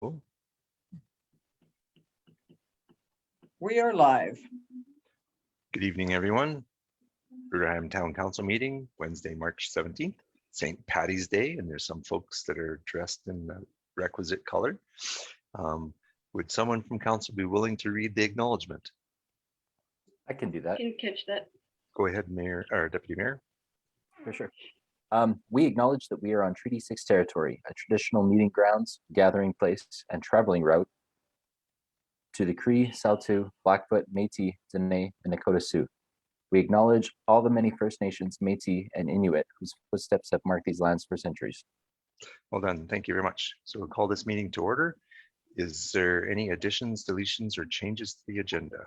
Cool. We are live. Good evening, everyone. Bruderheim Town Council meeting, Wednesday, March 17th, St. Patty's Day, and there's some folks that are dressed in the requisite color. Would someone from council be willing to read the acknowledgement? I can do that. Can catch that. Go ahead, Mayor or Deputy Mayor. For sure. We acknowledge that we are on Treaty 6 territory, a traditional meeting grounds, gathering place, and traveling route to the Cree, Saulteaux, Blackfoot, Métis, Dene, and Nakota Sioux. We acknowledge all the many First Nations, Métis, and Inuit whose footsteps have marked these lands for centuries. Well done. Thank you very much. So we'll call this meeting to order. Is there any additions, deletions, or changes to the agenda?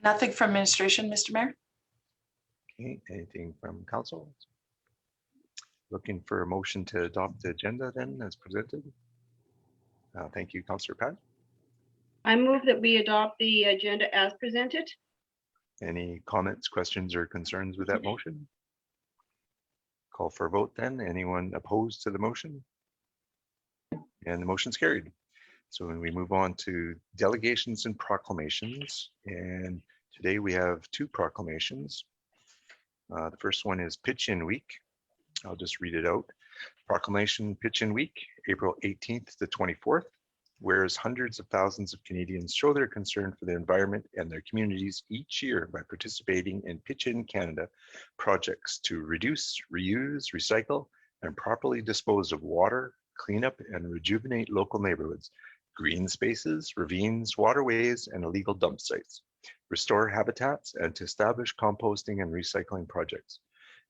Nothing from administration, Mr. Mayor. Okay, anything from council? Looking for a motion to adopt the agenda then as presented. Thank you, Councillor Pat. I move that we adopt the agenda as presented. Any comments, questions, or concerns with that motion? Call for a vote then. Anyone opposed to the motion? And the motion's carried. So when we move on to delegations and proclamations, and today we have two proclamations. The first one is Pitch-In Week. I'll just read it out. Proclamation Pitch-In Week, April 18th to 24th. Whereas hundreds of thousands of Canadians show their concern for the environment and their communities each year by participating in Pitch-In Canada projects to reduce, reuse, recycle, and properly dispose of water, clean up and rejuvenate local neighborhoods, green spaces, ravines, waterways, and illegal dump sites, restore habitats, and to establish composting and recycling projects.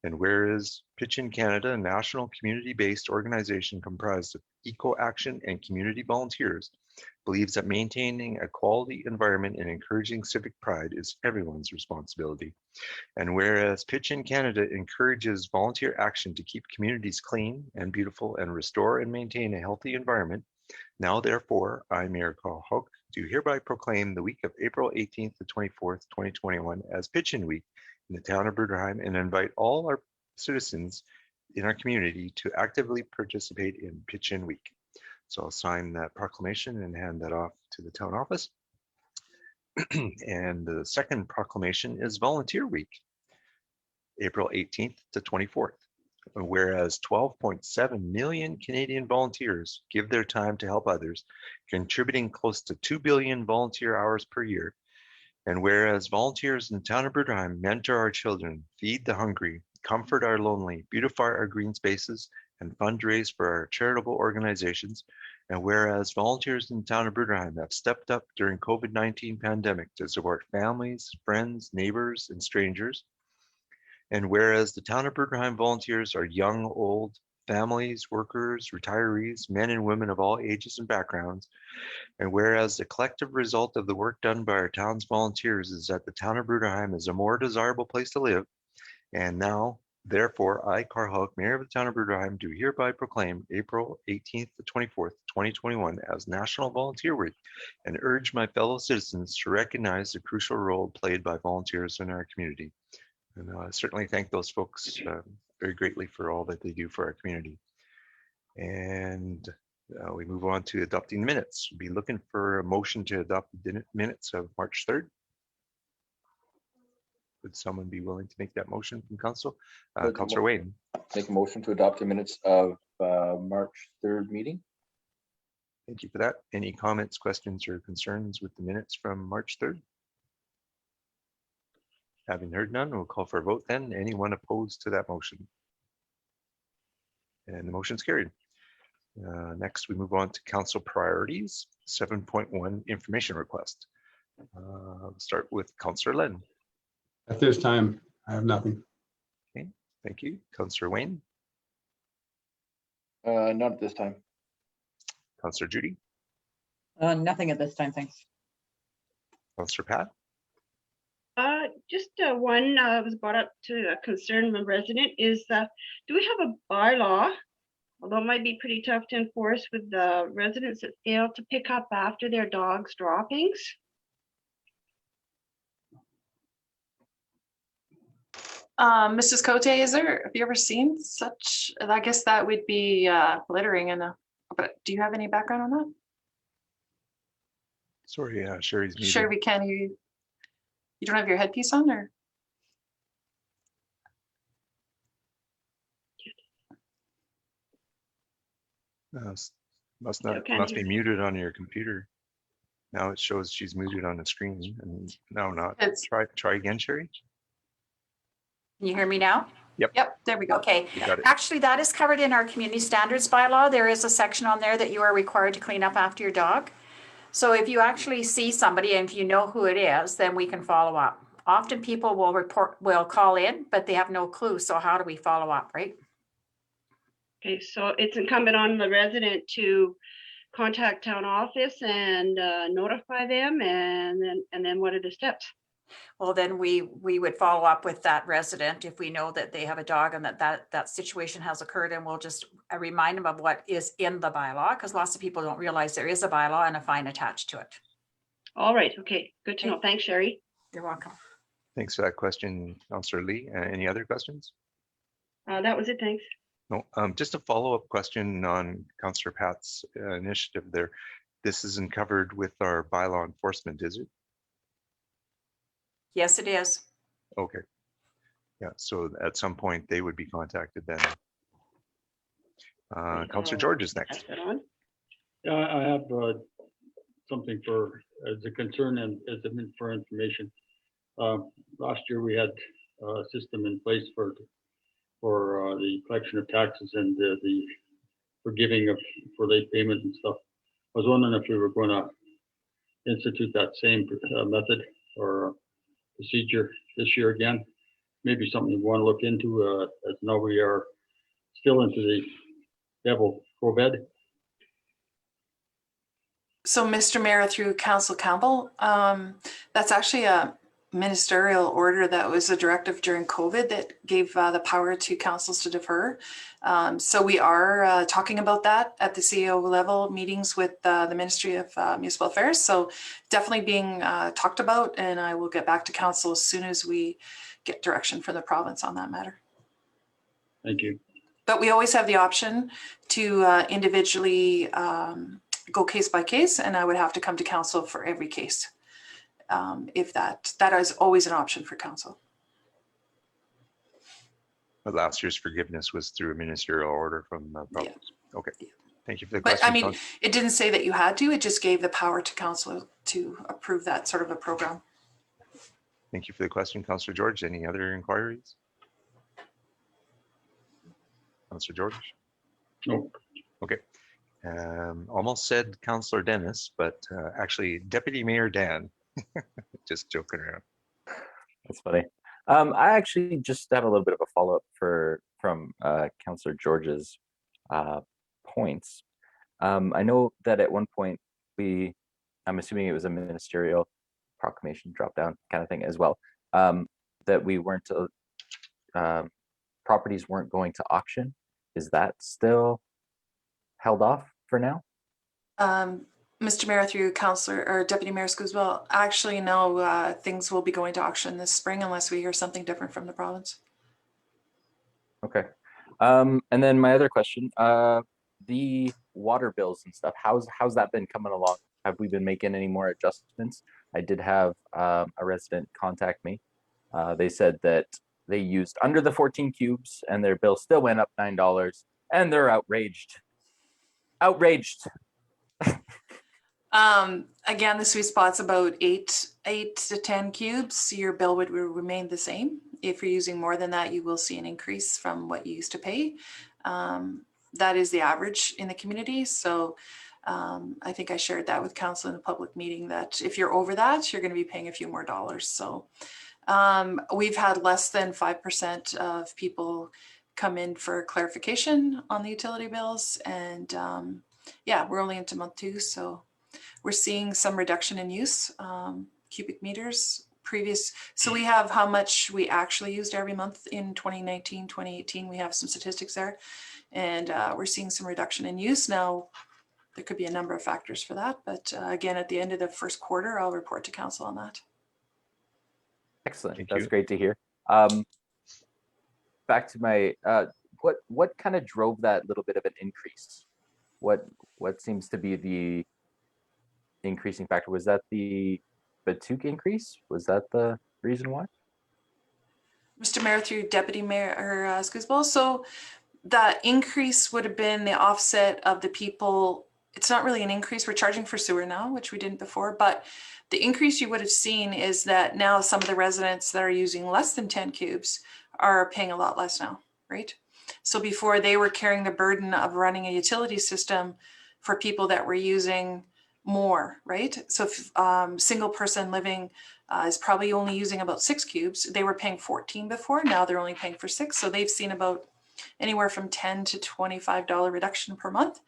And whereas Pitch-In Canada, a national community-based organization comprised of eco-action and community volunteers, believes that maintaining a quality environment and encouraging civic pride is everyone's responsibility. And whereas Pitch-In Canada encourages volunteer action to keep communities clean and beautiful and restore and maintain a healthy environment, now therefore, I, Mayor Cao Report, do hereby proclaim the week of April 18th to 24th, 2021 as Pitch-In Week in the town of Bruderheim and invite all our citizens in our community to actively participate in Pitch-In Week. So I'll sign that proclamation and hand that off to the town office. And the second proclamation is Volunteer Week, April 18th to 24th. Whereas 12.7 million Canadian volunteers give their time to help others, contributing close to 2 billion volunteer hours per year. And whereas volunteers in the town of Bruderheim mentor our children, feed the hungry, comfort our lonely, beautify our green spaces, and fundraise for our charitable organizations. And whereas volunteers in the town of Bruderheim have stepped up during COVID-19 pandemic to support families, friends, neighbors, and strangers. And whereas the town of Bruderheim volunteers are young, old, families, workers, retirees, men and women of all ages and backgrounds. And whereas the collective result of the work done by our town's volunteers is that the town of Bruderheim is a more desirable place to live. And now, therefore, I, Cao Report, Mayor of the town of Bruderheim, do hereby proclaim April 18th to 24th, 2021 as National Volunteer Week and urge my fellow citizens to recognize the crucial role played by volunteers in our community. And I certainly thank those folks very greatly for all that they do for our community. And we move on to adopting minutes. We'll be looking for a motion to adopt the minutes of March 3rd. Would someone be willing to make that motion from council? Councillor Wayne. Make a motion to adopt the minutes of March 3rd meeting. Thank you for that. Any comments, questions, or concerns with the minutes from March 3rd? Having heard none, we'll call for a vote then. Anyone opposed to that motion? And the motion's carried. Next, we move on to council priorities, 7.1 information request. We'll start with Councillor Len. At this time, I have nothing. Okay, thank you. Councillor Wayne. Not at this time. Councillor Judy. Nothing at this time, thanks. Councillor Pat. Just one was brought up to a concern from a resident is, do we have a bylaw, although it might be pretty tough to enforce with the residents that fail to pick up after their dog's droppings? Mrs. Cote, have you ever seen such? I guess that would be littering and a but do you have any background on that? Sorry, Sherry's muted. Sure, we can. You don't have your headpiece on, or? Must Okay. be muted on your computer. Now it shows she's muted on the screen, and now not. It's- Try again, Sherry. Can you hear me now? Yep, there we go. Okay. You got it. Actually, that is covered in our community standards bylaw. There is a section on there that you are required to clean up after your dog. So if you actually see somebody and if you know who it is, then we can follow up. Often people will call in, but they have no clue. So how do we follow up, right? Okay, so it's incumbent on the resident to contact town office and notify them, and then what are the steps? Well, then we would follow up with that resident if we know that they have a dog and that situation has occurred, and we'll just remind them of what is in the bylaw, because lots of people don't realize there is a bylaw and a fine attached to it. All right, okay, good to know. Thanks, Sherry. You're welcome. Thanks for that question, Councillor Lee. Any other questions? That was it, thanks. No, just a follow-up question on Councillor Pat's initiative there. This isn't covered with our bylaw enforcement, is it? Yes, it is. Okay. Yeah, so at some point they would be contacted then. Councillor George is next. Pass that on. Yeah, I have something for, as a concern and as for information. Last year we had a system in place for the collection of taxes and the forgiving of for late payment and stuff. I was wondering if we were going to institute that same method or procedure this year again. Maybe something we want to look into, as now we are still into the devil go bed. So, Mr. Mayor, through Council Campbell, that's actually a ministerial order that was a directive during COVID that gave the power to councils to defer. So we are talking about that at the CEO level meetings with the Ministry of Municipal Affairs. So definitely being talked about, and I will get back to council as soon as we get direction from the province on that matter. Thank you. But we always have the option to individually go case by case, and I would have to come to council for every case. If that is always an option for council. But last year's forgiveness was through a ministerial order from the province. Yeah. Okay, thank you for the But question. I mean, it didn't say that you had to, it just gave the power to council to approve that sort of a program. Thank you for the question, Councillor George. Any other inquiries? Councillor George? No. Okay. Almost said Councillor Dennis, but actually Deputy Mayor Dan. Just joking around. That's funny. I actually just have a little bit of a follow-up from Councillor George's points. I know that at one point I'm assuming it was a ministerial proclamation drop down kind of thing as well, that we weren't properties weren't going to auction. Is that still held off for now? Mr. Mayor, through Councillor or Deputy Mayor Scooswell, actually no, things will be going to auction this spring unless we hear something different from the province. Okay. And then my other question, the water bills and stuff, how's that been coming along? Have we been making any more adjustments? I did have a resident contact me. They said that they used under the 14 cubes and their bill still went up $9 and they're outraged. Outraged. Again, the sweet spot's about 8 to 10 cubes. Your bill would remain the same. If you're using more than that, you will see an increase from what you used to pay. That is the average in the community. So I think I shared that with council in a public meeting that if you're over that, you're going to be paying a few more dollars. So we've had less than 5% of people come in for clarification on the utility bills. And yeah, we're only into month 2. So we're seeing some reduction in use, cubic meters previous. So we have how much we actually used every month in 2019, 2018. We have some statistics there, and we're seeing some reduction in use. Now, there could be a number of factors for that, but again, at the end of the first quarter, I'll report to council on that. Excellent. Thank That's you. great to hear. Back to my, what kind of drove that little bit of an increase? what seems to be the increasing factor? Was that the Batuk increase? Was that the reason why? Mr. Mayor, through Deputy Mayor Scoosball. So the increase would have been the offset of the people. It's not really an increase. We're charging for sewer now, which we didn't before, but the increase you would have seen is that now some of the residents that are using less than 10 cubes are paying a lot less now, right? So before they were carrying the burden of running a utility system for people that were using more, right? So if single person living is probably only using about 6 cubes, they were paying 14 before, now they're only paying for 6. So they've seen about anywhere from $10 to $25 reduction per month.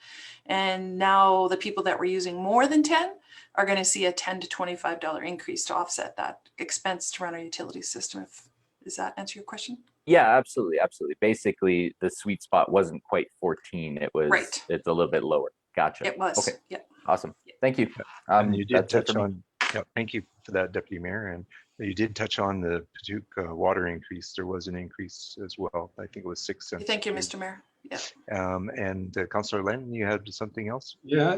And now the people that were using more than 10 are going to see a $10 to $25 increase to offset that expense to run our utility system. Does that answer your question? Yeah, absolutely, absolutely. Basically, the sweet spot wasn't quite 14. It was, Right. it's a little bit lower. Gotcha. It was. Okay, Yeah. awesome. Thank you. And you did That's it touch for me. on, yeah, thank you for that, Deputy Mayor. And you did touch on the Paducah water increase. There was an increase as well. I think it was 6 cents. Thank you, Mr. Mayor. Yeah. And Councillor Len, you had something else? Yeah,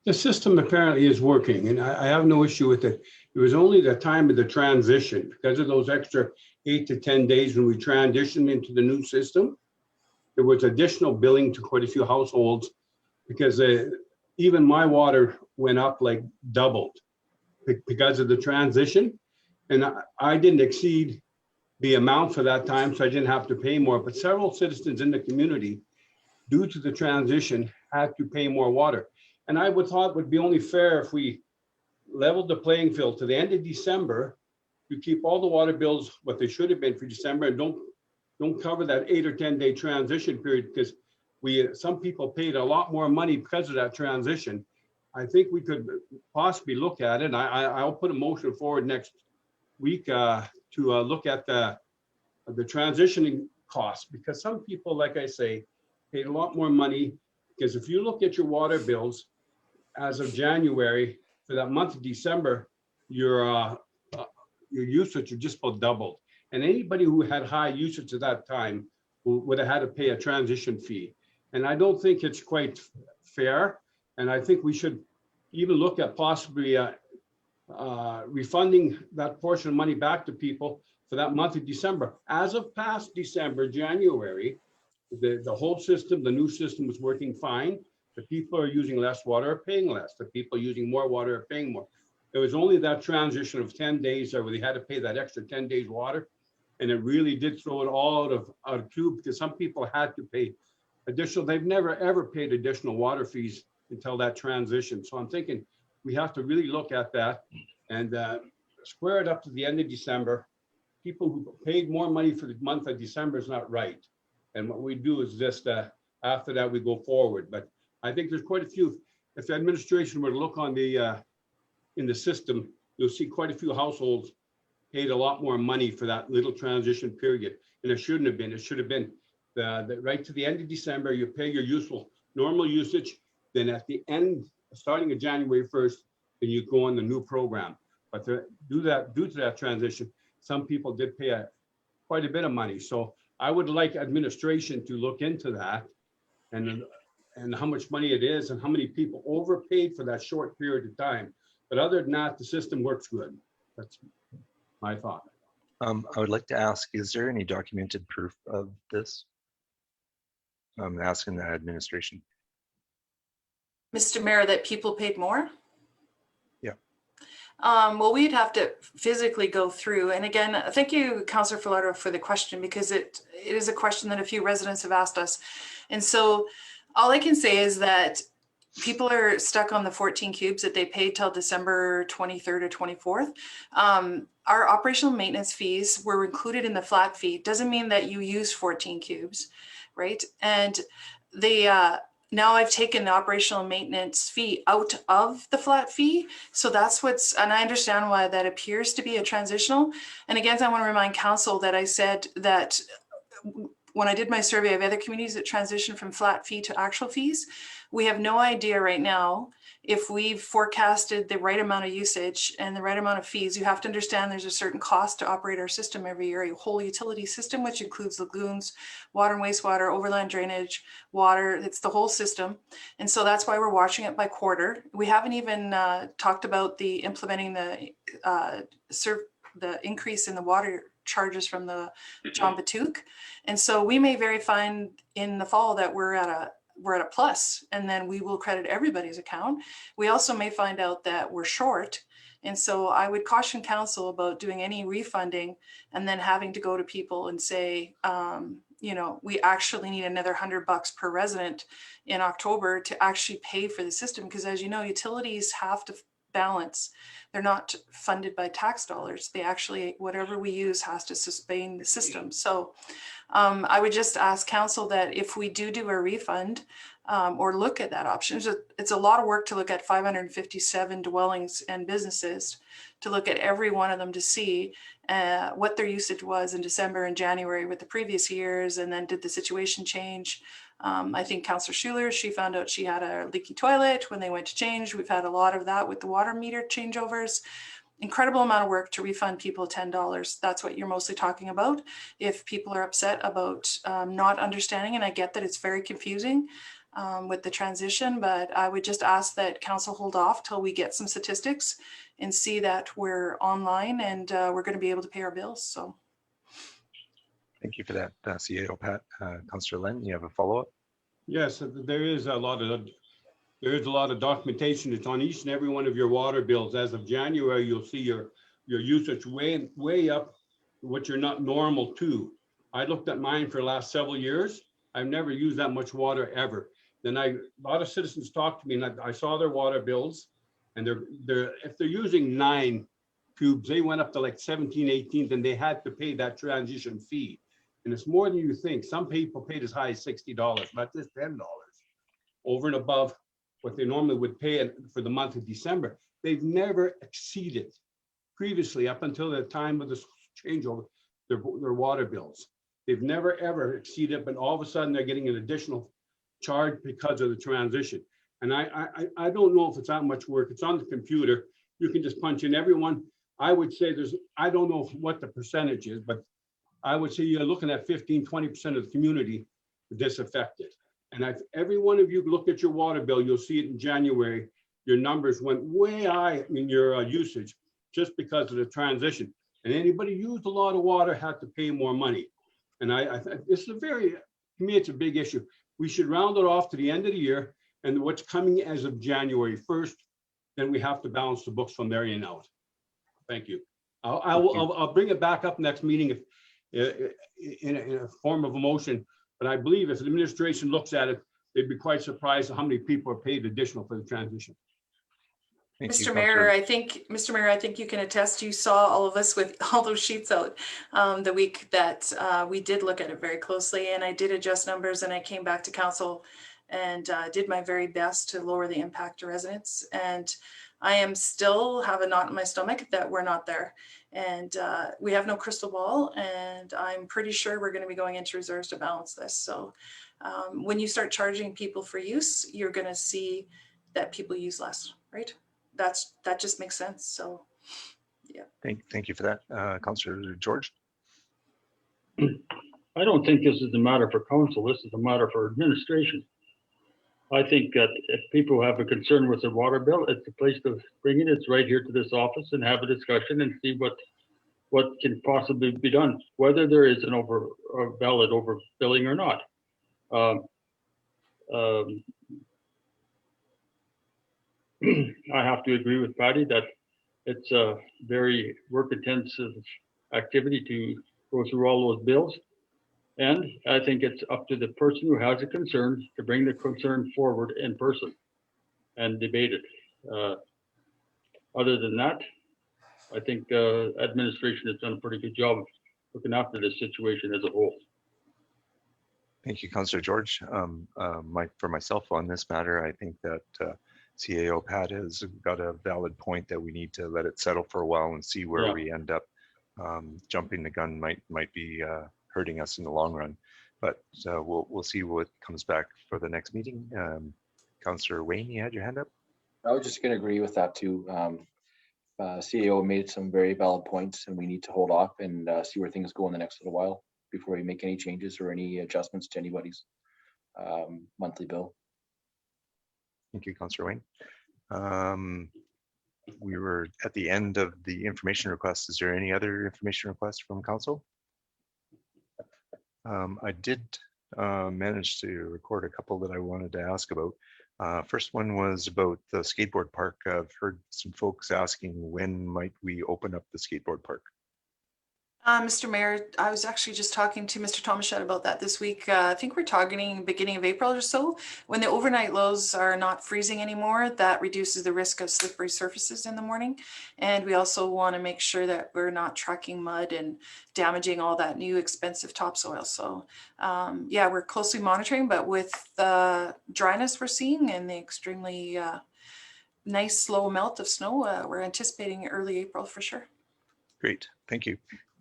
the system apparently is working, and I have no issue with it. It was only the time of the transition, because of those extra 8 to 10 days when we transitioned into the new system. There was additional billing to quite a few households, because even my water went up like doubled because of the transition. And I didn't exceed the amount for that time, so I didn't have to pay more. But several citizens in the community, due to the transition, had to pay more water. And I would thought would be only fair if we leveled the playing field to the end of December. You keep all the water bills what they should have been for December, and don't cover that 8 or 10 day transition period, because some people paid a lot more money because of that transition. I think we could possibly look at it. And I'll put a motion forward next week to look at the transitioning costs, because some people, like I say, paid a lot more money. Because if you look at your water bills as of January, for that month of December, your usage just about doubled. And anybody who had high usage at that time would have had to pay a transition fee. And I don't think it's quite fair. And I think we should even look at possibly refunding that portion of money back to people for that month of December. As of past December, January, the whole system, the new system was working fine. The people who are using less water are paying less. The people using more water are paying more. It was only that transition of 10 days where they had to pay that extra 10 days water. And it really did throw it all out of tube, because some people had to pay additional. They've never ever paid additional water fees until that transition. So I'm thinking we have to really look at that and square it up to the end of December. People who paid more money for the month of December is not right. And what we do is just after that we go forward. But I think there's quite a few. If the administration were to look on the in the system, you'll see quite a few households paid a lot more money for that little transition period. And it shouldn't have been. It should have been right to the end of December, you pay your normal usage. Then at the end, starting of January 1st, then you go on the new program. But due to that transition, some people did pay quite a bit of money. So I would like administration to look into that and how much money it is and how many people overpaid for that short period of time. But other than that, the system works good. That's my thought. I would like to ask, is there any documented proof of this? I'm asking the administration. Mr. Mayor, that people paid more? Yeah. Well, we'd have to physically go through. And again, thank you, Councillor Filardo, for the question, because it is a question that a few residents have asked us. And so all I can say is that people are stuck on the 14 cubes that they paid till December 23rd or 24th. Our operational maintenance fees were included in the flat fee. Doesn't mean that you use 14 cubes, right? And now I've taken the operational maintenance fee out of the flat fee. So that's and I understand why that appears to be a transitional. And again, I want to remind council that I said that when I did my survey of other communities that transition from flat fee to actual fees, we have no idea right now if we've forecasted the right amount of usage and the right amount of fees, you have to understand there's a certain cost to operate our system every year, a whole utility system, which includes lagoons, water and wastewater, overland drainage, water, it's the whole system. And so that's why we're watching it by quarter. We haven't even talked about the implementing the increase in the water charges from the John Batook. And so we may very find in the fall that we're at a plus, and then we will credit everybody's account. We also may find out that we're short. And so I would caution council about doing any refunding and then having to go to people and say, you know, we actually need another $100 per resident in October to actually pay for the system. Because as you know, utilities have to balance. They're not funded by tax dollars. They actually, whatever we use has to sustain the system. So I would just ask council that if we do a refund or look at that option, it's a lot of work to look at 557 dwellings and businesses, to look at every one of them to see what their usage was in December and January with the previous years, and then did the situation change. I think Councillor Schuler, she found out she had a leaky toilet when they went to change. We've had a lot of that with the water meter changeovers. Incredible amount of work to refund people $10. That's what you're mostly talking about. If people are upset about not understanding, and I get that it's very confusing with the transition, but I would just ask that council hold off till we get some statistics and see that we're online and we're going to be able to pay our bills. So. Thank you for that, CAO Pat. Councillor Len, you have a follow-up? Yes, there is a lot of documentation. It's on each and every one of your water bills. As of January, you'll see your usage way up, what you're not normal to. I looked at mine for the last several years. I've never used that much water ever. Then a lot of citizens talked to me, and I saw their water bills, and if they're using 9 cubes, they went up to like 17, 18, and they had to pay that transition fee. And it's more than you think. Some people paid as high as $60, not just $10, over and above what they normally would pay for the month of December. They've never exceeded previously, up until the time of the changeover, their water bills. They've never ever exceeded, but all of a sudden they're getting an additional charge because of the transition. And I don't know if it's that much work. It's on the computer. You can just punch in everyone. I would say I don't know what the percentage is, but I would say you're looking at 15, 20% of the community disaffected. And if every one of you look at your water bill, you'll see it in January. Your numbers went way high in your usage just because of the transition. And anybody who used a lot of water had to pay more money. And I think this is to me, it's a big issue. We should round it off to the end of the year, and what's coming as of January 1st, then we have to balance the books from there in out. Thank you. I'll bring it back up next meeting in a form of a motion, but I believe if the administration looks at it, they'd be quite surprised at how many people are paid additional for the transition. Mr. Mayor, I think you can attest, you saw all of us with all those sheets out the week that we did look at it very closely, and I did adjust numbers, and I came back to council and did my very best to lower the impact to residents. And I am still have a knot in my stomach that we're not there. And we have no crystal ball, and I'm pretty sure we're going to be going into reserves to balance this. So when you start charging people for use, you're going to see that people use less, right? That just makes sense. So, yeah. Thank you for that, Councillor George. I don't think this is a matter for council. This is a matter for administration. I think that if people have a concern with their water bill, it's the place to bring it. It's right here to this office and have a discussion and see what can possibly be done, whether there is a valid overbilling or not. I have to agree with Patty that it's a very work-intensive activity to go through all those bills. And I think it's up to the person who has a concern to bring the concern forward in person and debate it. Other than that, I think administration has done a pretty good job of looking after this situation as a whole. Thank you, Councillor George. For myself on this matter, I think that CAO Pat has got a valid point that we need to let it settle for a while and see where we end up. Jumping the gun might be hurting us in the long run, but we'll see what comes back for the next meeting. Councillor Wayne, you had your hand up. I was just gonna agree with that too. CEO made some very valid points and we need to hold off and see where things go in the next little while before we make any changes or any adjustments to anybody's monthly bill. Thank you, Councillor Wayne. We were at the end of the information requests. Is there any other information requests from council? I did manage to record a couple that I wanted to ask about. First one was about the skateboard park. I've heard some folks asking when might we open up the skateboard park? Mr. Mayor, I was actually just talking to Mr. Tomashat about that this week. I think we're targeting beginning of April or so. When the overnight lows are not freezing anymore, that reduces the risk of slippery surfaces in the morning. And we also want to make sure that we're not tracking mud and damaging all that new expensive topsoil. So yeah, we're closely monitoring, but with the dryness we're seeing and the extremely nice slow melt of snow, we're anticipating early April for sure. Great, thank you.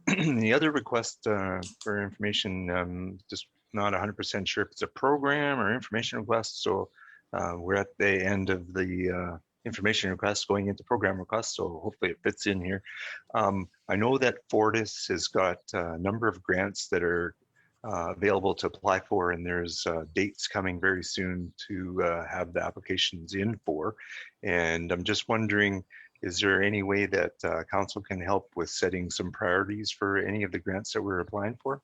The other request for information, just not 100% sure if it's a program or information request. So we're at the end of the information request going into program requests. So hopefully it fits in here. I know that Fortis has got a number of grants that are available to apply for, and there's dates coming very soon to have the applications in for. And I'm just wondering, is there any way that council can help with setting some priorities for any of the grants that we're applying for?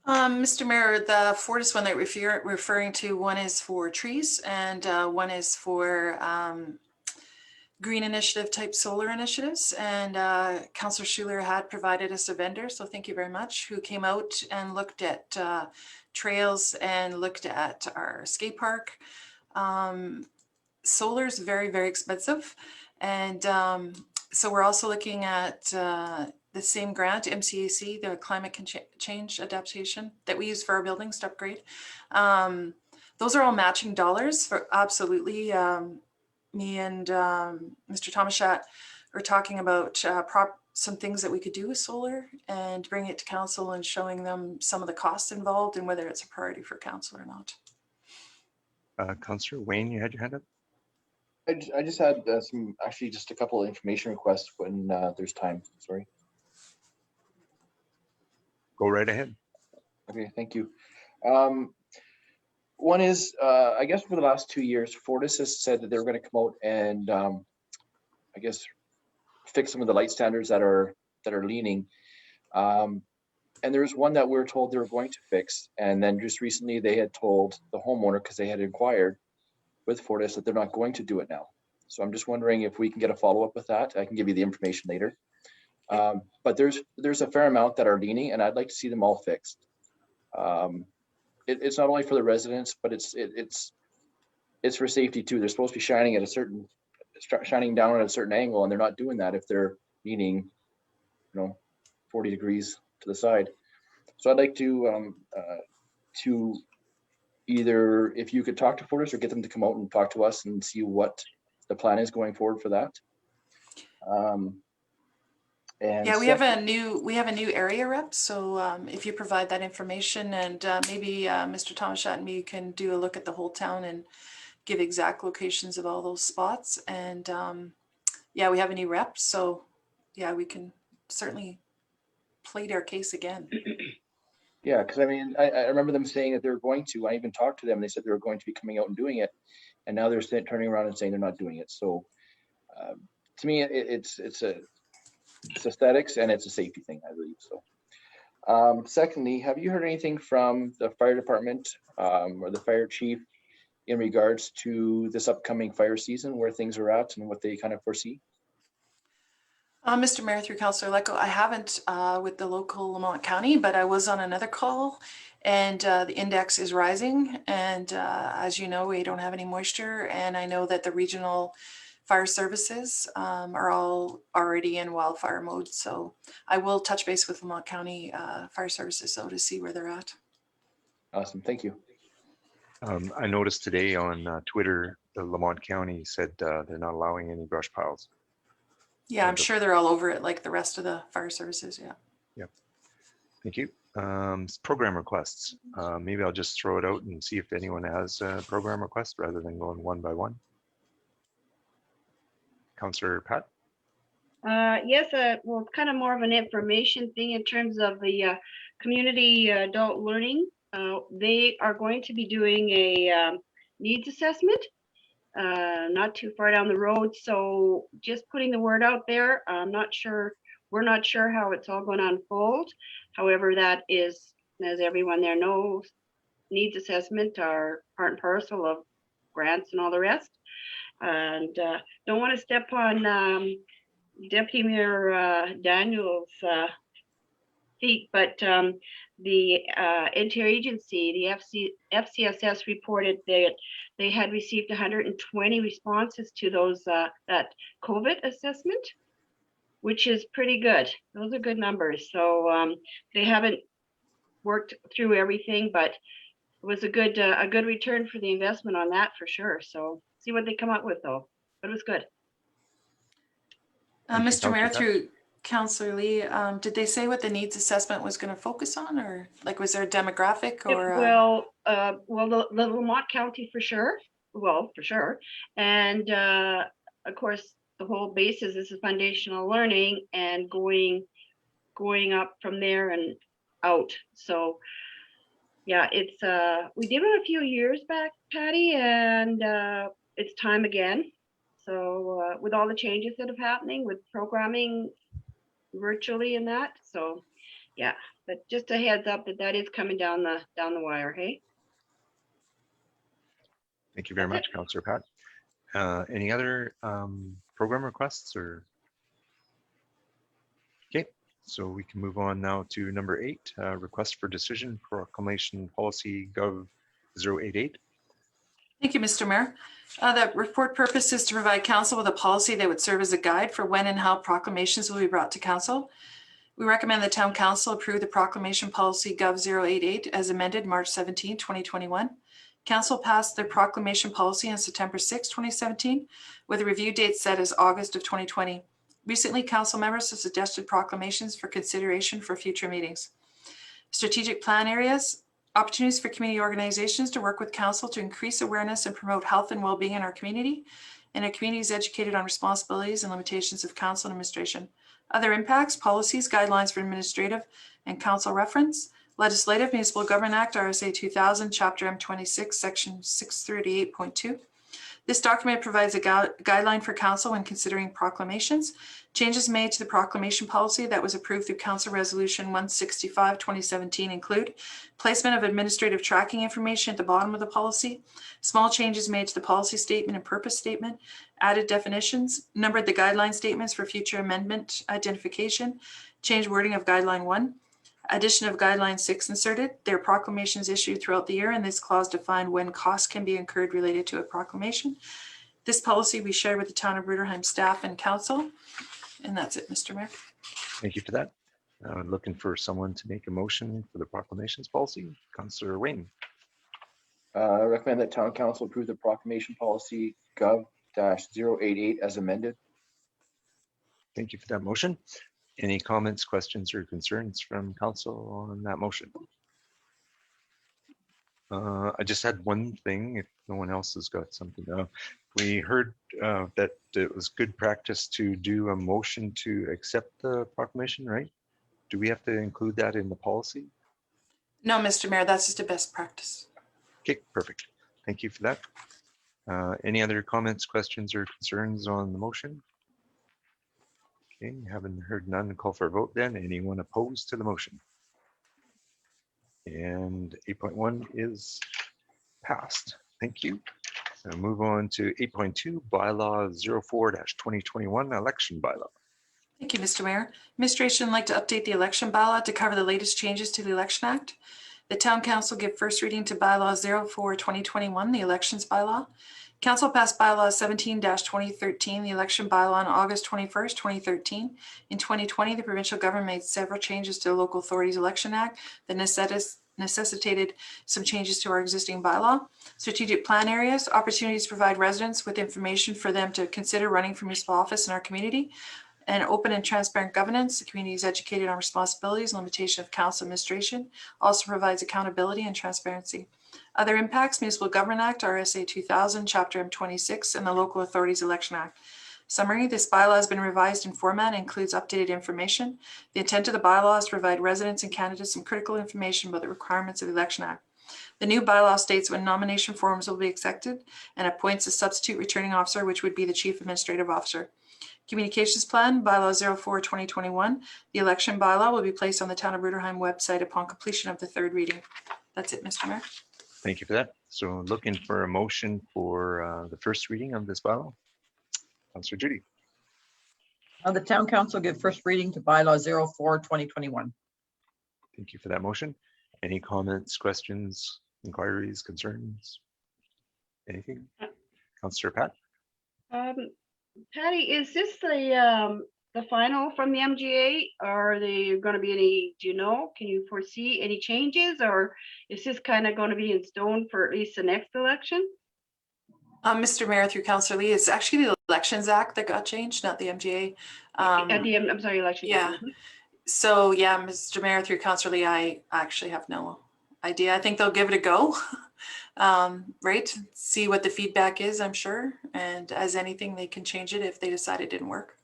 Mr. Mayor, the Fortis one that we're referring to, one is for trees and one is for green initiative type solar initiatives. And Councillor Schuler had provided us a vendor, so thank you very much, who came out and looked at trails and looked at our skate park. Solar is very, very expensive. And so we're also looking at the same grant, MCAC, the climate change adaptation that we use for our buildings to upgrade. Those are all matching dollars for absolutely. Me and Mr. Tomashat are talking about some things that we could do with solar and bring it to council and showing them some of the costs involved and whether it's a priority for council or not. Councillor Wayne, you had your hand up? I just had actually just a couple of information requests when there's time. Sorry. Go right ahead. Okay, thank you. One is, I guess for the last 2 years, Fortis has said that they're going to come out and I guess fix some of the light standards that are leaning. And there's one that we're told they were going to fix, and then just recently they had told the homeowner, because they had inquired with Fortis, that they're not going to do it now. So I'm just wondering if we can get a follow-up with that. I can give you the information later. But there's a fair amount that are leaning, and I'd like to see them all fixed. It's not only for the residents, but it's for safety too. They're supposed to be shining at shining down at a certain angle, and they're not doing that if they're leaning, 40 degrees to the side. So I'd like to either, if you could talk to Fortis or get them to come out and talk to us and see what the plan is going forward for that. And yeah, we have a new area rep. So if you provide that information, and maybe Mr. Tomashat and me can do a look at the whole town and give exact locations of all those spots. And yeah, we have a new rep. So yeah, we can certainly plead our case again. Yeah, because I mean, I remember them saying that they were going to. I even talked to them. They said they were going to be coming out and doing it, and now they're turning around and saying they're not doing it. So, to me, it's aesthetics and it's a safety thing, I believe. So, secondly, have you heard anything from the fire department or the fire chief in regards to this upcoming fire season, where things are at and what they kind of foresee? Mr. Mayor, through Councillor Lecco, I haven't with the local Lamont County, but I was on another call, and the index is rising. And as you know, we don't have any moisture, and I know that the regional fire services are all already in wildfire mode. So I will touch base with Lamont County Fire Services though to see where they're at. Awesome, thank you. I noticed today on Twitter, the Lamont County said they're not allowing any brush piles. Yeah, I'm sure they're all over it like the rest of the fire services. Yeah. Yeah. Thank you. Program requests. Maybe I'll just throw it out and see if anyone has a program request rather than going one by one. Councillor Pat? Yes, well, it's kind of more of an information thing in terms of the community adult learning. They are going to be doing a needs assessment not too far down the road. So just putting the word out there. I'm not sure, we're not sure how it's all going to unfold. However, that is, as everyone there knows, needs assessment are part and parcel of grants and all the rest. And don't want to step on Deputy Mayor Daniel's feet, but the interagency, the FCSS reported that they had received 120 responses to those that COVID assessment, which is pretty good. Those are good numbers. So they haven't worked through everything, but it was a good return for the investment on that for sure. So see what they come up with though, but it was good. Thank you, Mr. Mayor, Councillor Pat. through Councillor Lee, did they say what the needs assessment was going to focus on, or like was there a demographic or? Well, the Lamont County for sure. Well, for sure, and of course the whole basis is foundational learning and going up from there and out. So yeah, it's we did it a few years back, Patty, and it's time again. So with all the changes that are happening with programming virtually and that, so yeah, but just a heads up that is coming down the wire. Hey, Thank you very much, Councillor Pat. Any other program requests or? Okay, so we can move on now to number 8, request for decision proclamation policy Gov 088. Thank you, Mr. Mayor. The report purpose is to provide council with a policy that would serve as a guide for when and how proclamations will be brought to council. We recommend the town council approve the proclamation policy Gov 088 as amended March 17, 2021. Council passed the proclamation policy on September 6, 2017, with a review date set as August of 2020. Recently, council members have suggested proclamations for consideration for future meetings. Strategic plan areas, opportunities for community organizations to work with council to increase awareness and promote health and well-being in our community, and our community is educated on responsibilities and limitations of council administration. Other impacts, policies, guidelines for administrative and council reference, Legislative Municipal Government Act, RSA 2000, Chapter M26, Section 638.2. This document provides a guideline for council when considering proclamations. Changes made to the proclamation policy that was approved through Council Resolution 165, 2017 include placement of administrative tracking information at the bottom of the policy, small changes made to the policy statement and purpose statement, added definitions, numbered the guideline statements for future amendment identification, changed wording of Guideline 1, addition of Guideline 6 inserted. There are proclamations issued throughout the year, and this clause defined when costs can be incurred related to a proclamation. This policy we shared with the town of Bruderheim staff and council. And that's it, Mr. Mayor. Thank you for that. Looking for someone to make a motion for the proclamations policy. Councillor Wayne. I recommend that town council approve the proclamation policy Gov-088 as amended. Thank you for that motion. Any comments, questions, or concerns from council on that motion? I just had one thing, if no one else has got something. We heard that it was good practice to do a motion to accept the proclamation, right? Do we have to include that in the policy? No, Mr. Mayor, that's just a best practice. Okay, perfect. Thank you for that. Any other comments, questions, or concerns on the motion? Okay, haven't heard none. Call for a vote then. Anyone opposed to the motion? And 8.1 is passed. Thank you. So move on to 8.2, Bylaw 04-2021, Election Bylaw. Thank you, Mr. Mayor. Administration would like to update the election bylaw to cover the latest changes to the Election Act. The Town Council give first reading to Bylaw 04-2021, the Elections Bylaw. Council passed Bylaw 17-2013, the Election Bylaw on August 21st, 2013. In 2020, the provincial government made several changes to the Local Authorities Election Act that necessitated some changes to our existing bylaw. Strategic plan areas, opportunities to provide residents with information for them to consider running for municipal office in our community. And open and transparent governance, the community is educated on responsibilities and limitation of council administration, also provides accountability and transparency. Other impacts, Municipal Government Act, RSA 2000, Chapter M26, and the Local Authorities Election Act. Summary, this bylaw has been revised in format and includes updated information. The intent of the bylaw is to provide residents and candidates some critical information about the requirements of the Election Act. The new bylaw states when nomination forms will be accepted and appoints a substitute returning officer, which would be the Chief Administrative Officer. Communications Plan, Bylaw 04-2021. The election bylaw will be placed on the Town of Bruderheim website upon completion of the third reading. That's it, Mr. Mayor. Thank you for that. So looking for a motion for the first reading of this bylaw. Councillor Judy. The town council give first reading to bylaw 04-2021. Thank you for that motion. Any comments, questions, inquiries, concerns? Anything? Councillor Pat? Patty, is this the final from the MGA? Are there going to be any, do you know, can you foresee any changes, or is this kind of going to be in stone for at least the next election? Mr. Mayor, through Councillor Lee, it's actually the Elections Act that got changed, not the MGA. I'm sorry, election. Yeah. So yeah, Mr. Mayor, through Councillor Lee, I actually have no idea. I think they'll give it a go, right? See what the feedback is, I'm sure. And as anything, they can change it if they decide it didn't work.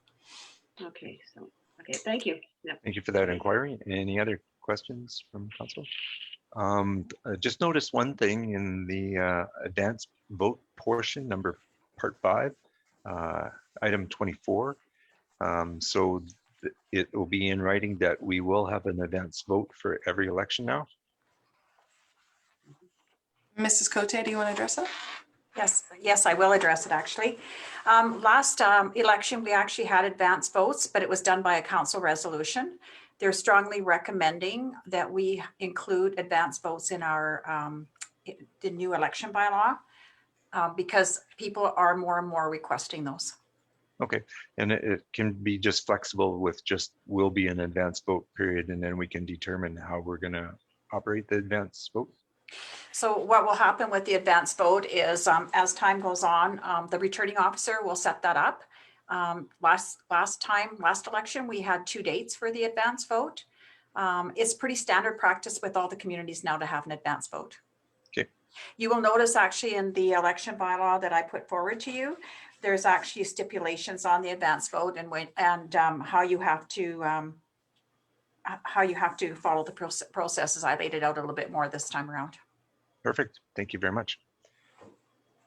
Okay, so, okay, thank you. Yeah. Thank you for that inquiry. Any other questions from council? I just noticed one thing in the advanced vote portion, part 5, item 24. So it will be in writing that we will have an advanced vote for every election now. Mrs. Cote, do you want to address that? Yes, I will address it actually. Last election, we actually had advanced votes, but it was done by a council resolution. They're strongly recommending that we include advanced votes in our the new election bylaw because people are more and more requesting those. Okay, and it can be just flexible with just will be an advanced vote period, and then we can determine how we're going to operate the advanced vote. So what will happen with the advanced vote is as time goes on, the returning officer will set that up. Last election, we had 2 dates for the advanced vote. It's pretty standard practice with all the communities now to have an advanced vote. Okay. You will notice actually in the election bylaw that I put forward to you, there's actually stipulations on the advanced vote and how you have to follow the processes. I laid it out a little bit more this time around. Perfect. Thank you very much.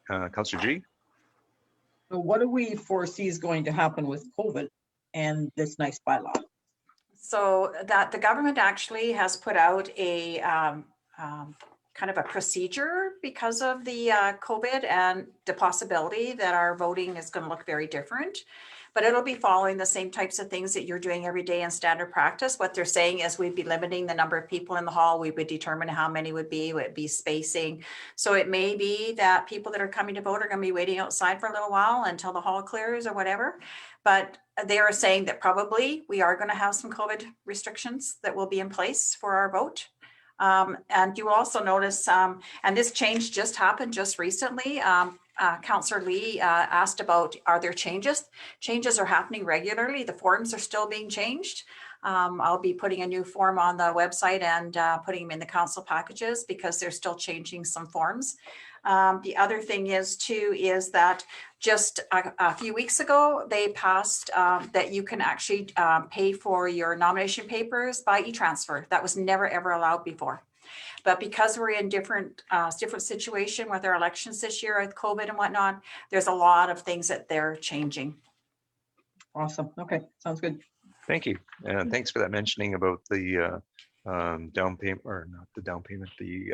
Councillor G. So what do we foresee is going to happen with COVID and this nice bylaw? So that the government actually has put out a kind of a procedure because of the COVID and the possibility that our voting is going to look very different. But it'll be following the same types of things that you're doing every day in standard practice. What they're saying is we'd be limiting the number of people in the hall. We would determine how many would be spacing. So it may be that people that are coming to vote are going to be waiting outside for a little while until the hall clears or whatever. But they are saying that probably we are going to have some COVID restrictions that will be in place for our vote. And you will also notice, and this change just happened just recently. Councillor Lee asked about, are there changes? Changes are happening regularly. The forms are still being changed. I'll be putting a new form on the website and putting them in the council packages because they're still changing some forms. The other thing is too, is that just a few weeks ago, they passed that you can actually pay for your nomination papers by e-transfer. That was never, ever allowed before. But because we're in different situation with our elections this year with COVID and whatnot, there's a lot of things that they're changing. Awesome. Okay, sounds good. Thank you. And thanks for that mentioning about the down payment, or not the down payment, the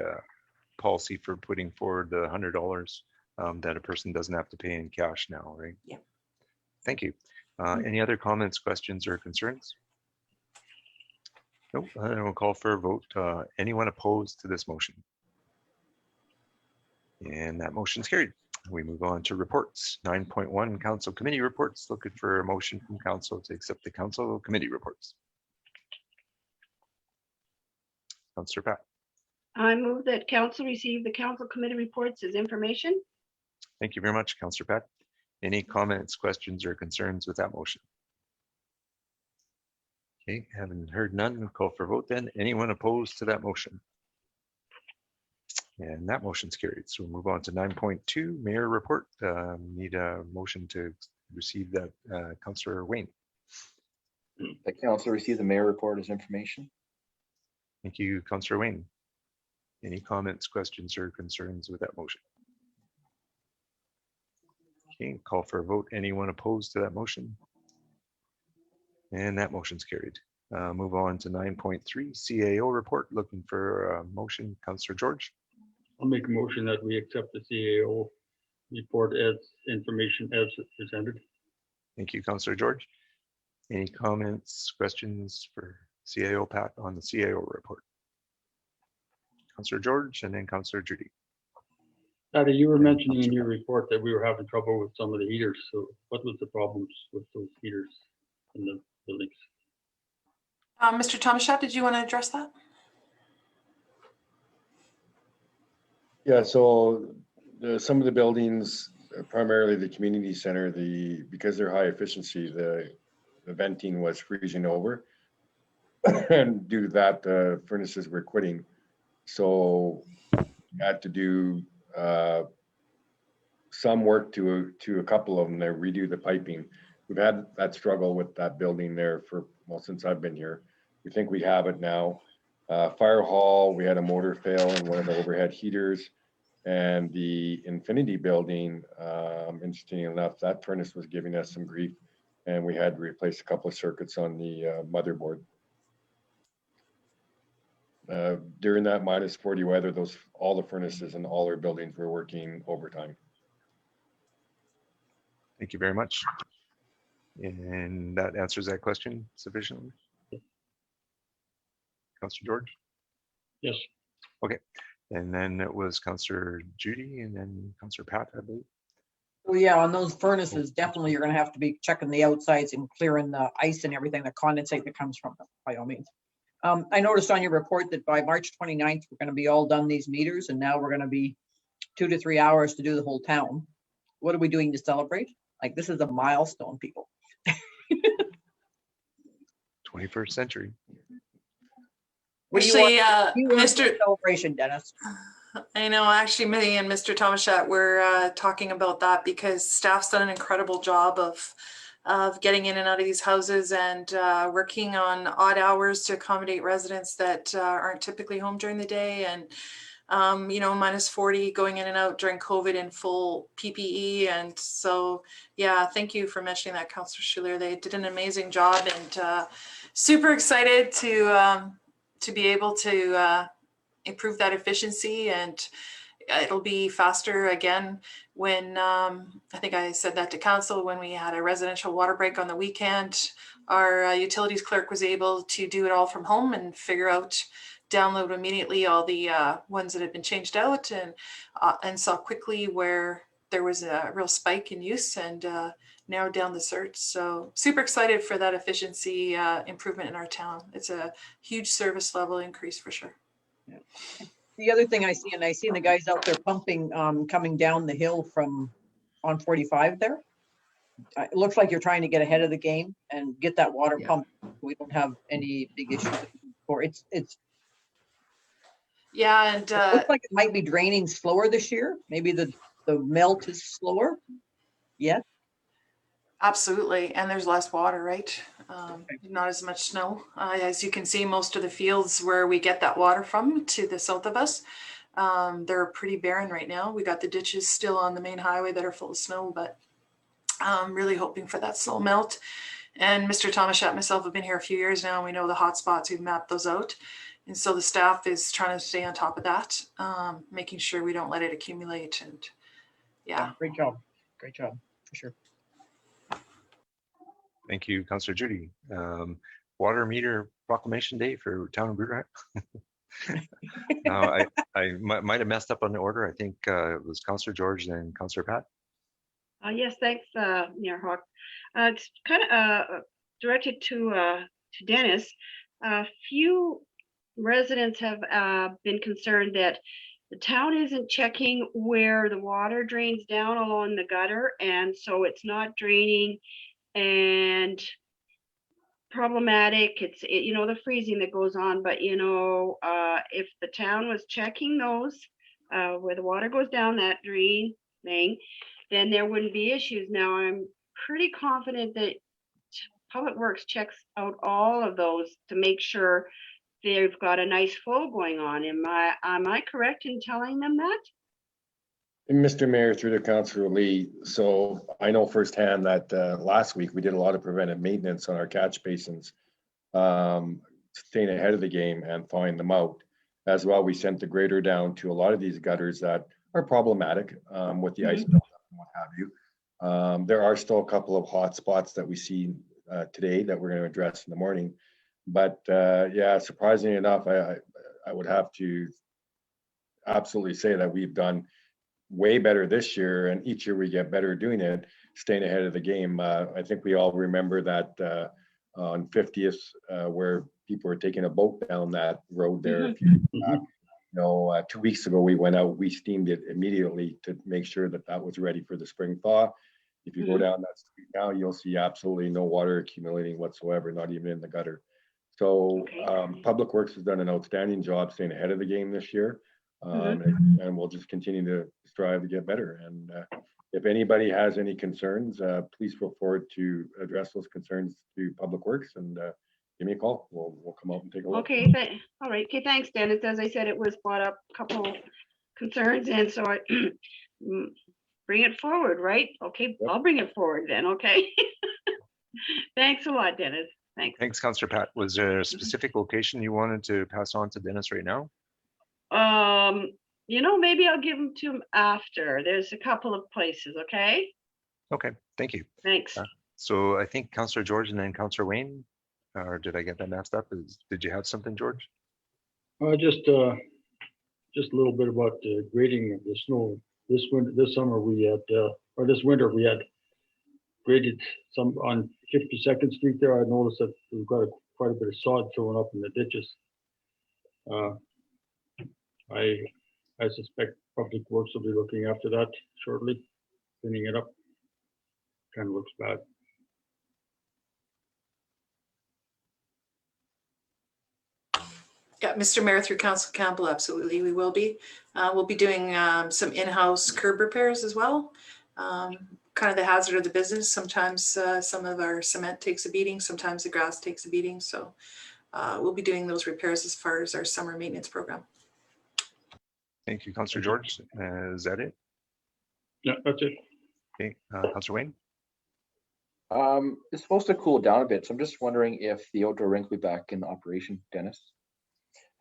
policy for putting forward the $100 that a person doesn't have to pay in cash now, right? Yeah. Thank you. Any other comments, questions, or concerns? Nope. I will call for a vote. Anyone opposed to this motion? And that motion's carried. We move on to reports. 9.1 council committee reports. Looking for a motion from council to accept the council committee reports. Councillor Pat. I move that council receive the council committee reports as information. Thank you very much, Councillor Pat. Any comments, questions, or concerns with that motion? Okay, haven't heard none. We'll call for a vote then. Anyone opposed to that motion? And that motion's carried. So we'll move on to 9.2, mayor report. Need a motion to receive that. Councillor Wayne. The council received the mayor report as information. Thank you, Councillor Wayne. Any comments, questions, or concerns with that motion? Okay, call for a vote. Anyone opposed to that motion? And that motion's carried. Move on to 9.3 CAO report. Looking for a motion, Councillor George. I'll make a motion that we accept the CAO report as information as presented. Thank you, Councillor George. Any comments, questions for CAO Pat on the CAO report? Councillor George and then Councillor Judy. Patty, you were mentioning in your report that we were having trouble with some of the heaters. So what was the problems with those heaters in the buildings? Mr. Tomashat, did you want to address that? Yeah, so some of the buildings, primarily the community center, because they're high efficiency, the venting was freezing over. And due to that, the furnaces were quitting. So had to do some work to a couple of them to redo the piping. We've had that struggle with that building there for, well, since I've been here. We think we have it now. Fire hall, we had a motor fail in one of the overhead heaters. And the Infinity building, interestingly enough, that furnace was giving us some grief, and we had to replace a couple of circuits on the motherboard. During that -40 weather, all the furnaces in all our buildings were working overtime. Thank you very much. And that answers that question sufficiently. Councillor George? Yes. Okay. And then it was Councillor Judy and then Councillor Pat, I believe. Well, yeah, on those furnaces, definitely you're gonna have to be checking the outsides and clearing the ice and everything, the condensate that comes from them, by all means. I noticed on your report that by March 29th, we're gonna be all done these meters, and now we're gonna be 2 to 3 hours to do the whole town. What are we doing to celebrate? Like, this is a milestone, people. 21st century. What do you want? Actually, You want for Mr. a celebration, Dennis. I know, actually, me and Mr. Tomashat were talking about that because staff's done an incredible job of getting in and out of these houses and working on odd hours to accommodate residents that aren't typically home during the day. And, you know, -40 going in and out during COVID in full PPE. And so, yeah, thank you for mentioning that, Councillor Schuler. They did an amazing job, and super excited to be able to improve that efficiency, and it'll be faster again when I think I said that to council when we had a residential water break on the weekend. Our utilities clerk was able to do it all from home and figure out, download immediately all the ones that had been changed out, and saw quickly where there was a real spike in use and narrowed down the search. So super excited for that efficiency improvement in our town. It's a huge service level increase for sure. Yeah. The other thing I see, and I see the guys out there pumping, coming down the hill from on 45 there. It looks like you're trying to get ahead of the game and get that water pumped. We don't have any big issues. Or it's Yeah, and it looks like it might be draining slower this year. Maybe the melt is slower. Yeah. absolutely, and there's less water, right? Not as much snow. As you can see, most of the fields where we get that water from to the south of us, they're pretty barren right now. We got the ditches still on the main highway that are full of snow, but I'm really hoping for that slow melt. And Mr. Tomashat and myself have been here a few years now, and we know the hot spots. We've mapped those out. And so the staff is trying to stay on top of that, making sure we don't let it accumulate. And yeah. Great job. Great job, for sure. Thank you, Councillor Judy. Water meter proclamation day for town of Bruderheim. I might have messed up on the order. I think it was Councillor George and Councillor Pat. Yes, thanks, Mayor Hawk. It's kind of directed to Dennis. A few residents have been concerned that the town isn't checking where the water drains down along the gutter, and so it's not draining and problematic. It's you know, the freezing that goes on, but you know, if the town was checking those where the water goes down that drain thing, then there wouldn't be issues. Now I'm pretty confident that Public Works checks out all of those to make sure they've got a nice flow going on. Am I correct in telling them that? And Mr. Mayor, through to Councillor Lee, so I know firsthand that last week we did a lot of preventive maintenance on our catch basins, staying ahead of the game and thawing them out. As well, we sent the grader down to a lot of these gutters that are problematic with the ice buildup and what have you. There are still a couple of hot spots that we see today that we're going to address in the morning. But yeah, surprisingly enough, I would have to absolutely say that we've done way better this year, and each year we get better doing it, staying ahead of the game. I think we all remember that on 50th where people were taking a boat down that road there. A few years back. 2 weeks ago we went out, we steamed it immediately to make sure that that was ready for the spring thaw. If you go down that street now, you'll see absolutely no water accumulating whatsoever, not even in the gutter. So Public Works has done an outstanding job staying ahead of the game this year. And we'll just continue to strive to get better. And if anybody has any concerns, please feel forward to address those concerns to Public Works and give me a call. We'll come out and take a look. Okay, all right. Okay, thanks, Dennis. As I said, it was brought up a couple concerns, and so I bring it forward, right? Okay, yep. I'll bring it forward then. Okay. Thanks a lot, Dennis. Thanks. Thanks, Councillor Pat. Was there a specific location you wanted to pass on to Dennis right now? Maybe I'll give them to him after. There's a couple of places, okay? Okay, thank you. Thanks. So I think Councillor George and then Councillor Wayne, or did I get that messed up? Did you have something, George? Just a little bit about the grading of the snow. This winter we had graded some on 52nd Street there. I noticed that we've got quite a bit of sod thrown up in the ditches. I suspect Public Works will be looking after that shortly, cleaning it up. Kind of looks bad. Yeah, Mr. Mayor, through Council Campbell, absolutely, we will be. We'll be doing some in-house curb repairs as well. Kind of the hazard of the business. Sometimes some of our cement takes a beating, sometimes the grass takes a beating. So we'll be doing those repairs as far as our summer maintenance program. Thank you, Councillor George. Is that it? Yeah, that's it. Okay, Councillor Wayne? It's supposed to cool down a bit, so I'm just wondering if the outdoor rink will be back in operation, Dennis.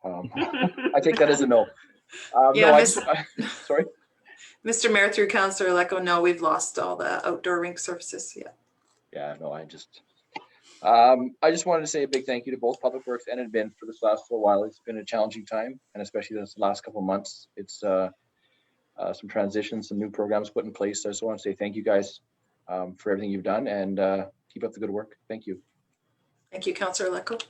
I take that as a no. Yeah, sorry? Mr. Mayor, through Councillor Lecco, no, we've lost all the outdoor rink services. Yeah. Yeah, no, I just wanted to say a big thank you to both Public Works and Admin for this last little while. It's been a challenging time, and especially this last couple of months. It's some transitions, some new programs put in place. I just want to say thank you guys for everything you've done, and keep up the good work. Thank you. Thank you, Councillor Lecco.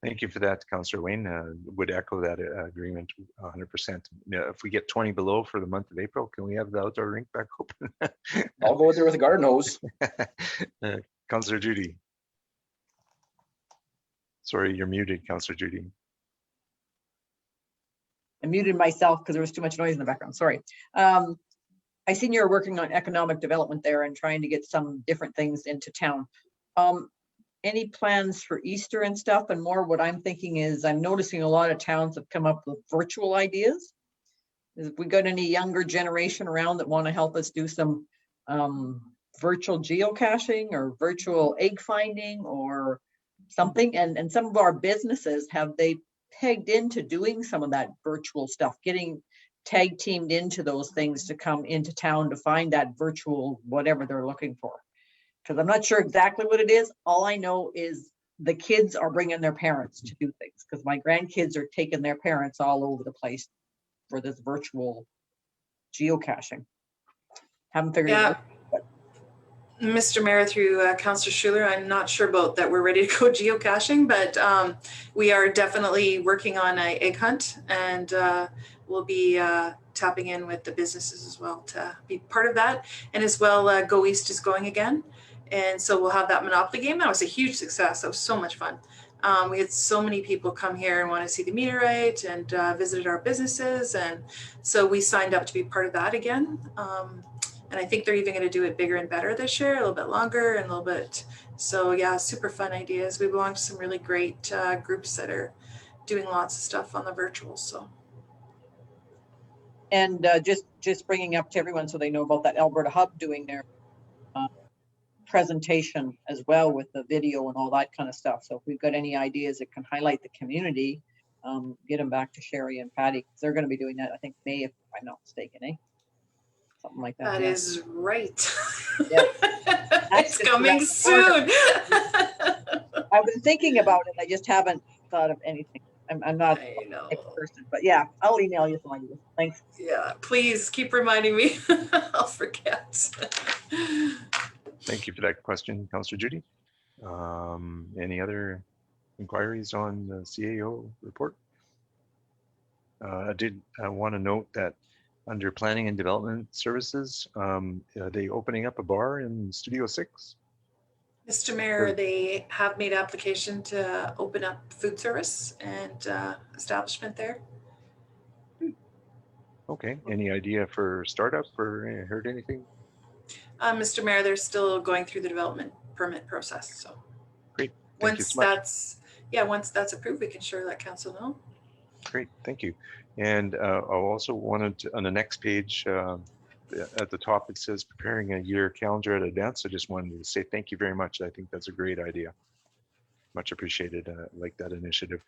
Thank you for that, Councillor Wayne. Would echo that agreement 100%. If we get 20 below for the month of April, can we have the outdoor rink back open? I'll go there with a garden hose. Councillor Judy. Sorry, you're muted, Councillor Judy. I muted myself because there was too much noise in the background. Sorry. I seen you're working on economic development there and trying to get some different things into town. Any plans for Easter and stuff? And more, what I'm thinking is I'm noticing a lot of towns have come up with virtual ideas. If we got any younger generation around that want to help us do some virtual geocaching or virtual egg finding or something, and some of our businesses have they pegged into doing some of that virtual stuff, getting tag teamed into those things to come into town to find that virtual whatever they're looking for. Because I'm not sure exactly what it is. All I know is the kids are bringing their parents to do things, because my grandkids are taking their parents all over the place for this virtual geocaching. Haven't figured it out. Mr. Mayor, through Councillor Schuler, I'm not sure about that we're ready to go geocaching, but we are definitely working on an egg hunt, and we'll be tapping in with the businesses as well to be part of that. And as well, Go East is going again. And so we'll have that Monopoly game. That was a huge success. That was so much fun. We had so many people come here and want to see the meteorite and visited our businesses. And so we signed up to be part of that again. And I think they're even going to do it bigger and better this year, a little bit longer and a little bit. So yeah, super fun ideas. We belong to some really great groups that are doing lots of stuff on the virtual. So. And just bringing up to everyone so they know about that Alberta Hub doing their presentation as well with the video and all that kind of stuff. So if we've got any ideas that can highlight the community, get them back to Sherry and Patty, because they're going to be doing that, I think, May, if I'm not mistaken, eh? Something like that. That yeah. is right. Yeah. It's coming soon. I've been thinking about it. I just haven't thought of anything. I'm not I know. a person, but yeah, I'll email you some ideas. Thanks. Yeah, please keep reminding me. I'll forget. Thank you for that question, Councillor Judy. Any other inquiries on the CAO report? I did want to note that under planning and development services, are they opening up a bar in Studio 6? Mr. Mayor, they have made application to open up food service and establishment there. Okay, any idea for startup or heard anything? Mr. Mayor, they're still going through the development permit process. So great. Thank you once so much. once that's approved, we can sure let council know. Great, thank you. And I also wanted to, on the next page, at the top, it says preparing a year calendar at advance. I just wanted to say thank you very much. I think that's a great idea. Much appreciated. Like that initiative.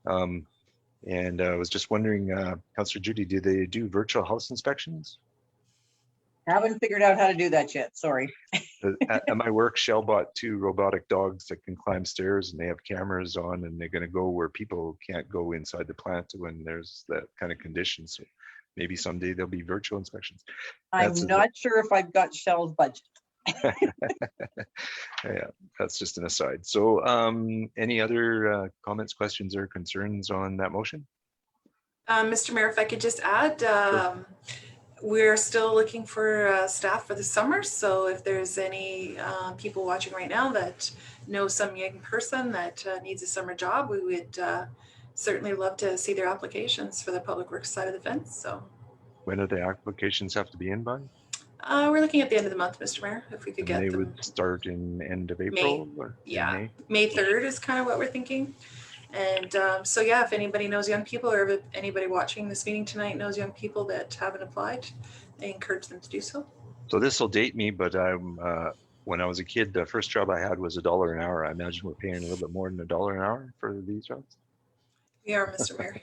And I was just wondering, Councillor Judy, do they do virtual house inspections? Haven't figured out how to do that yet. Sorry. At my work, Shell bought 2 robotic dogs that can climb stairs, and they have cameras on, and they're going to go where people can't go inside the plant when there's that kind of condition. So maybe someday there'll be virtual inspections. I'm not sure if I've got Shell's budget. Yeah, that's just an aside. So any other comments, questions, or concerns on that motion? Mr. Mayor, if I could just add, we're still looking for staff for the summer. So if there's any people watching right now that know some young person that needs a summer job, we would certainly love to see their applications for the public works side of the fence. So When do the applications have to be in by? we're looking at the end of the month, Mr. Mayor, if we could get They them. would start in end of April? Or Yeah, May? May 3rd is kind of what we're thinking. And so yeah, if anybody knows young people, or if anybody watching this meeting tonight knows young people that haven't applied, I encourage them to do so. So this will date me, but when I was a kid, the first job I had was $1 an hour. I imagine we're paying a little bit more than $1 an hour for these jobs. We are, Mr. Mayor.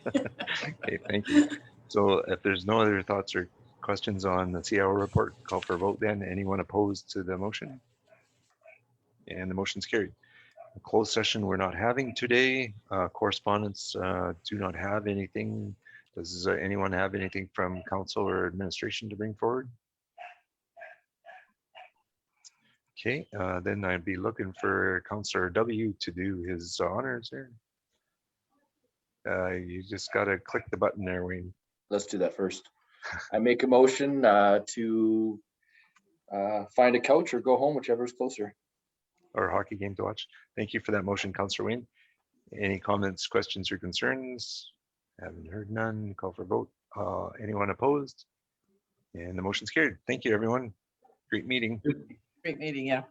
Okay, thank you. So if there's no other thoughts or questions on the CAO report, call for a vote then. Anyone opposed to the motion? And the motion's carried. A closed session we're not having today. Correspondence do not have anything. Does anyone have anything from council or administration to bring forward? Okay, then I'd be looking for Councillor W to do his honors there. You just got to click the button there, Wayne. Let's do that first. I make a motion to find a couch or go home, whichever is closer. Or hockey game to watch. Thank you for that motion, Councillor Wayne. Any comments, questions, or concerns? Haven't heard none. Call for vote. Anyone opposed? And the motion's carried. Thank you, everyone. Great meeting. Great meeting, yeah.